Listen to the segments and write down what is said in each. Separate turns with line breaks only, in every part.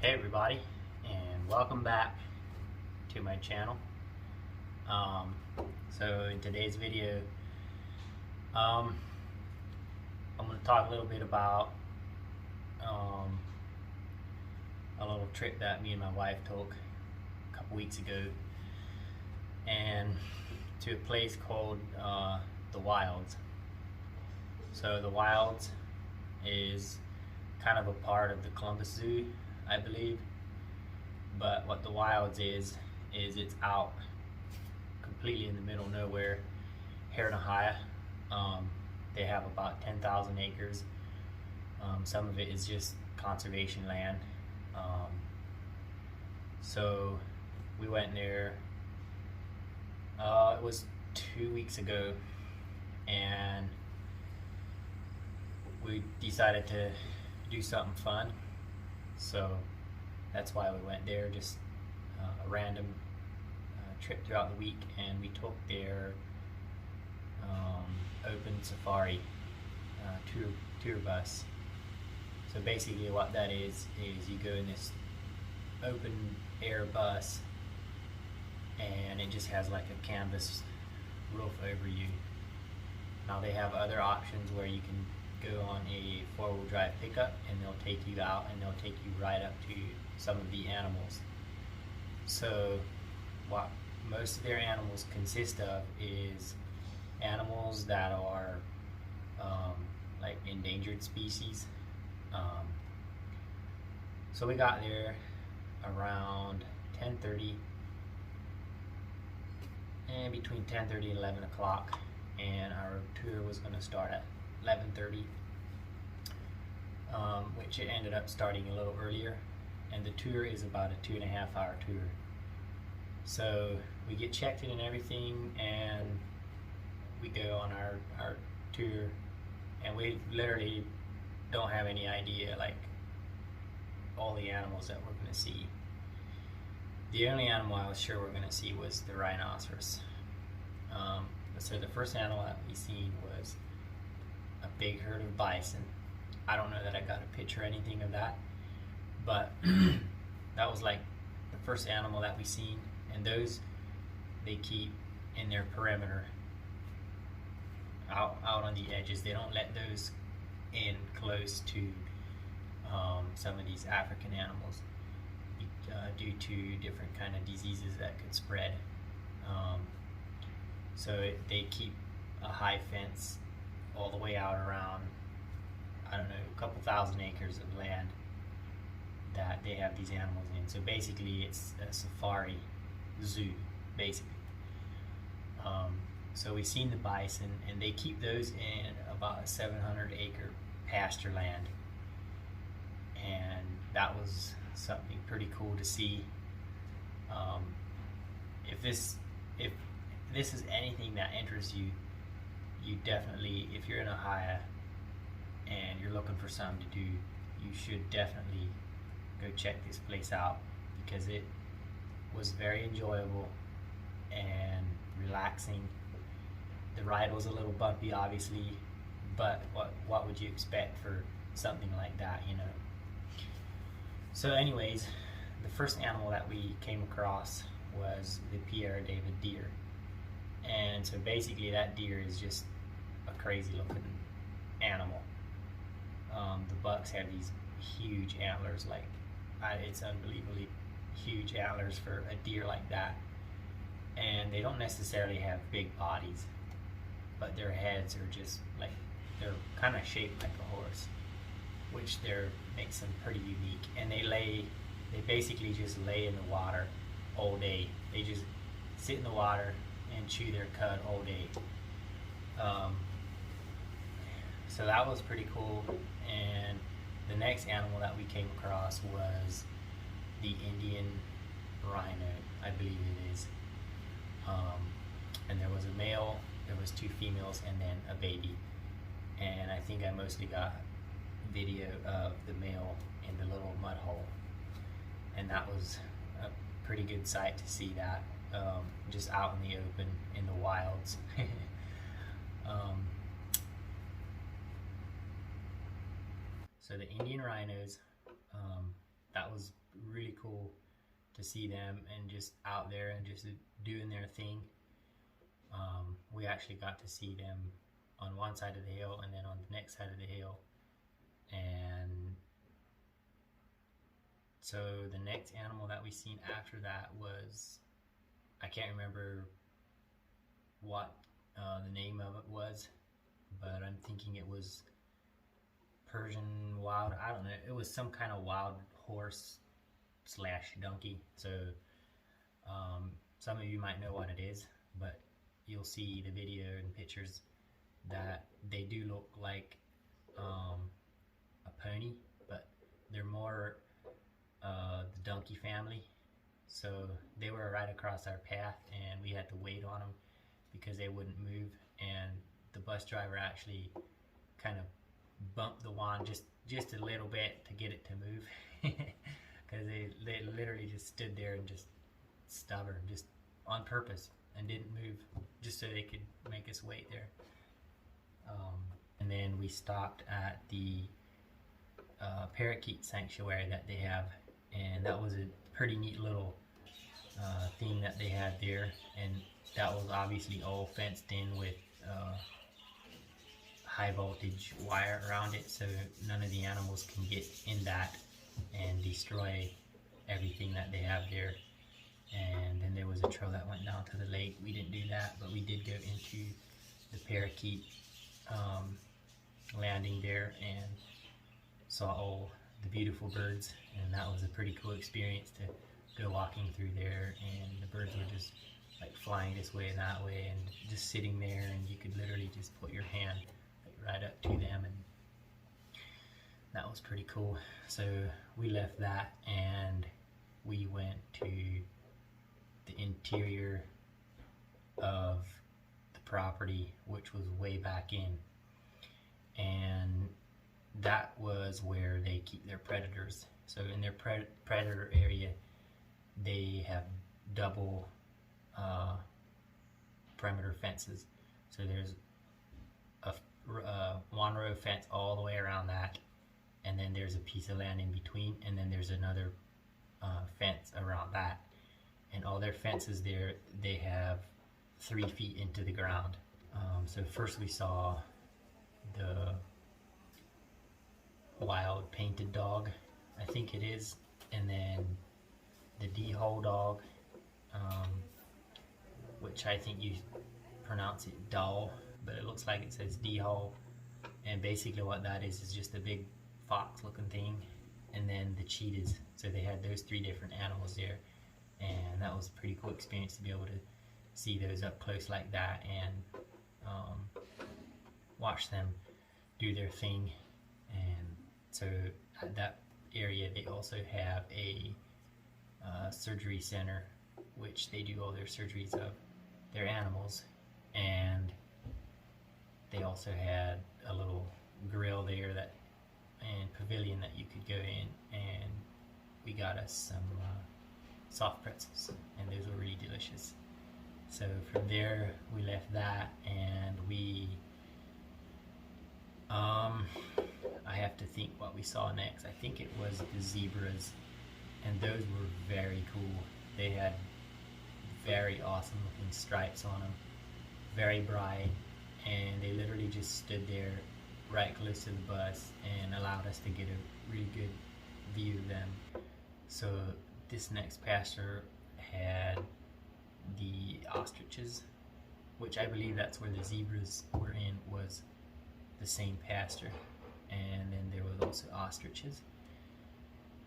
Hey everybody, and welcome back to my channel. So in today's video, I'm going to talk a little bit about a little trip that me and my wife took a couple weeks ago, and to a place called the Wilds. So the Wilds is kind of a part of the Columbus Zoo, I believe, but what the Wilds is it's out completely in the middle of nowhere here in Ohio. They have about 10,000 acres. Some of it is just conservation land. So we went there, it was 2 weeks ago, and we decided to do something fun. So that's why we went there, just a random trip throughout the week, and we took their open safari tour bus. So basically what that is you go in this open air bus, and it just has like a canvas roof over you. Now they have other options where you can go on a four-wheel drive pickup, and they'll take you out and they'll take you right up to some of the animals. So what most of their animals consist of is animals that are like endangered species. So we got there around 10:30, and between 10:30 and 11 o'clock, and our tour was going to start at 11:30, which it ended up starting a little earlier, and the tour is about a 2.5 hour tour. So we get checked in and everything, and we go on our tour, and we literally don't have any idea like all the animals that we're going to see. The only animal I was sure we're going to see was the rhinoceros. So the first animal that we seen was a big herd of bison. I don't know that I got a picture or anything of that, but that was like the first animal that we seen. And those they keep in their perimeter, out on the edges. They don't let those in close to some of these African animals due to different kind of diseases that could spread. So they keep a high fence all the way out around, I don't know, a couple thousand acres of land that they have these animals in. So basically it's a safari zoo, basically. So we've seen the bison, and they keep those in about a 700-acre pasture land, and that was something pretty cool to see. If this is anything that interests you, you definitely, if you're in Ohio and you're looking for something to do, you should definitely go check this place out, because it was very enjoyable and relaxing. The ride was a little bumpy, obviously, but what would you expect for something like that, you know? So anyways, the first animal that we came across was the Pierre David deer. And so basically that deer is just a crazy looking animal. The bucks have these huge antlers, like it's unbelievably huge antlers for a deer like that. And they don't necessarily have big bodies, but their heads are just like, they're kind of shaped like a horse, which makes them pretty unique. And they basically just lay in the water all day. They just sit in the water and chew their cud all day. So that was pretty cool. And the next animal that we came across was the Indian rhino, I believe it is. And there was a male, there was 2 females, and then a baby. And I think I mostly got video of the male in the little mud hole, and that was a pretty good sight to see that, just out in the open in the wilds. So the Indian rhinos, that was really cool to see them and just out there and just doing their thing. We actually got to see them on one side of the hill and then on the next side of the hill. And so the next animal that we seen after that was, I can't remember what the name of it was, but I'm thinking it was Persian Wild. I don't know. It was some kind of wild horse / donkey. So some of you might know what it is, but you'll see the video and pictures that they do look like a pony, but they're more the donkey family. So they were right across our path and we had to wait on them because they wouldn't move, and the bus driver actually kind of bumped the wand just a little bit to get it to move because they literally just stood there and just stubborn, just on purpose, and didn't move just so they could make us wait there. And then we stopped at the parakeet sanctuary that they have, and that was a pretty neat little thing that they had there, and that was obviously all fenced in with high voltage wire around it, so none of the animals can get in that and destroy everything that they have there. And then there was a trail that went down to the lake. We didn't do that, but we did go into the parakeet landing there and saw all the beautiful birds, and that was a pretty cool experience to go walking through there, and the birds were just like flying this way and that way and just sitting there, and you could literally just put your hand like right up to them, and that was pretty cool. So we left that and we went to the interior of the property, which was way back in, and that was where they keep their predators. So in their predator area, they have double perimeter fences. So there's a one row fence all the way around that, and then there's a piece of land in between, and then there's another fence around that. And all their fences there, they have 3 feet into the ground. So first we saw the wild painted dog, I think it is, and then the D-hole dog, which I think you pronounce it doll, but it looks like it says D-hole, and basically what that is just a big fox looking thing. And then the cheetahs. So they had those 3 different animals there, and that was a pretty cool experience to be able to see those up close like that and watch them do their thing. And so at that area they also have a surgery center, which they do all their surgeries of their animals, and they also had a little grill there that and pavilion that you could go in, and we got us some soft pretzels, and those were really delicious. So from there we left that, and we I have to think what we saw next. I think it was the zebras, and those were very cool. They had very awesome looking stripes on them, very bright, and they literally just stood there right close to the bus and allowed us to get a really good view of them. So this next pasture had the ostriches, which I believe that's where the zebras were in, was the same pasture. And then there was also ostriches,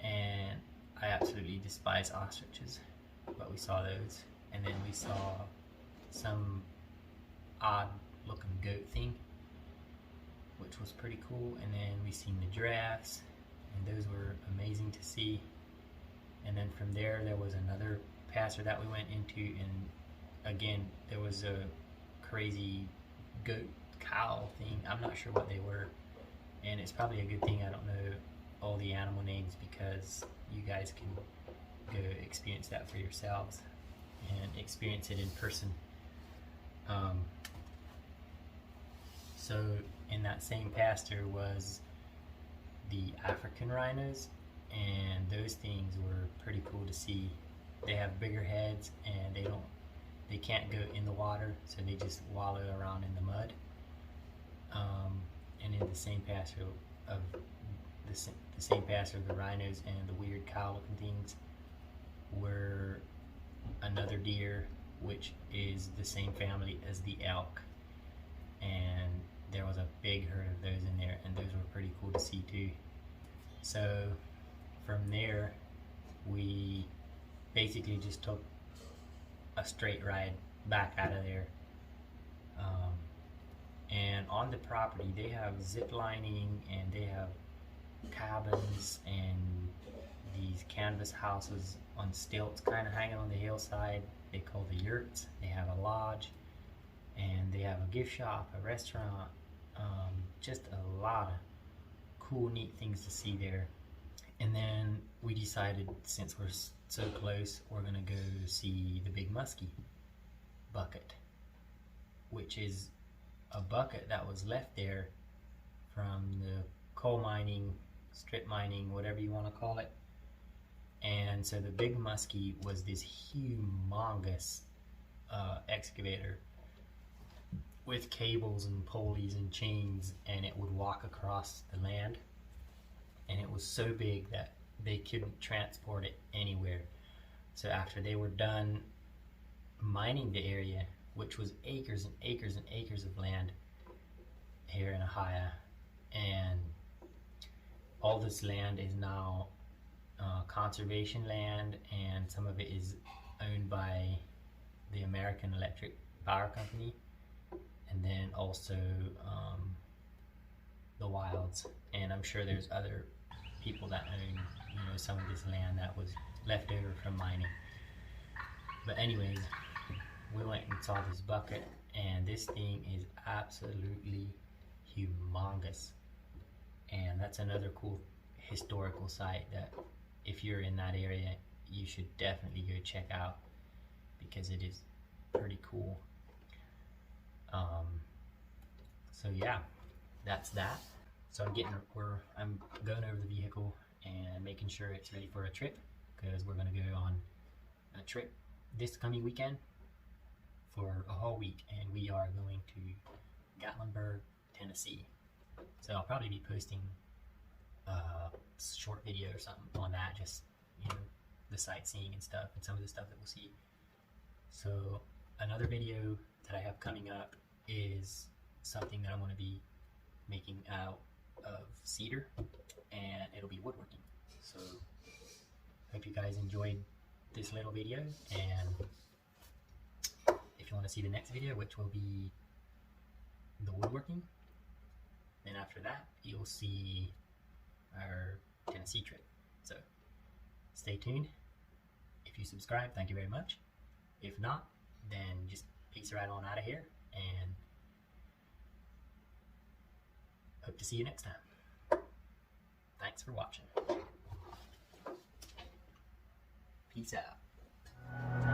and I absolutely despise ostriches, but we saw those. And then we saw some odd looking goat thing, which was pretty cool. And then we seen the giraffes, and those were amazing to see. And then from there was another pasture that we went into, and again there was a crazy goat cow thing. I'm not sure what they were, and it's probably a good thing I don't know all the animal names, because you guys can go experience that for yourselves and experience it in person. So in that same pasture was the African rhinos, and those things were pretty cool to see. They have bigger heads, and they can't go in the water, so they just wallow around in the mud. And in the same pasture of the same pasture of the rhinos and the weird cow-looking things were another deer, which is the same family as the elk, and there was a big herd of those in there, and those were pretty cool to see too. So from there, we basically just took a straight ride back out of there. And on the property, they have zip lining, and they have cabins and these canvas houses on stilts kind of hanging on the hillside. They call the yurts. They have a lodge, and they have a gift shop, a restaurant, just a lot of cool, neat things to see there. And then we decided, since we're so close, we're gonna go see the big musky bucket, which is a bucket that was left there from the coal mining, strip mining, whatever you want to call it. And so the big musky was this humongous excavator with cables and pulleys and chains, and it would walk across the land, and it was so big that they couldn't transport it anywhere. So after they were done mining the area, which was acres and acres and acres of land here in Ohio, and all this land is now conservation land, and some of it is owned by the American Electric Power Company, and then also the Wilds. And I'm sure there's other people that own, some of this land that was left over from mining. But anyways, we went and saw this bucket, and this thing is absolutely humongous. And that's another cool historical site that, if you're in that area, you should definitely go check out, because it is pretty cool. So yeah, that's that. So I'm going over the vehicle and making sure it's ready for a trip, because we're gonna go on a trip this coming weekend for a whole week, and we are going to Gatlinburg, Tennessee. So I'll probably be posting a short video or something on that, just the sightseeing and stuff, and some of the stuff that we'll see. So another video that I have coming up is something that I'm going to be making out of cedar, and it'll be woodworking. So hope you guys enjoyed this little video, and if you want to see the next video, which will be the woodworking, then after that you'll see our Tennessee trip. So stay tuned. If you subscribe, thank you very much. If not, then just peace right on out of here, and hope to see you next time. Thanks for watching. Peace out.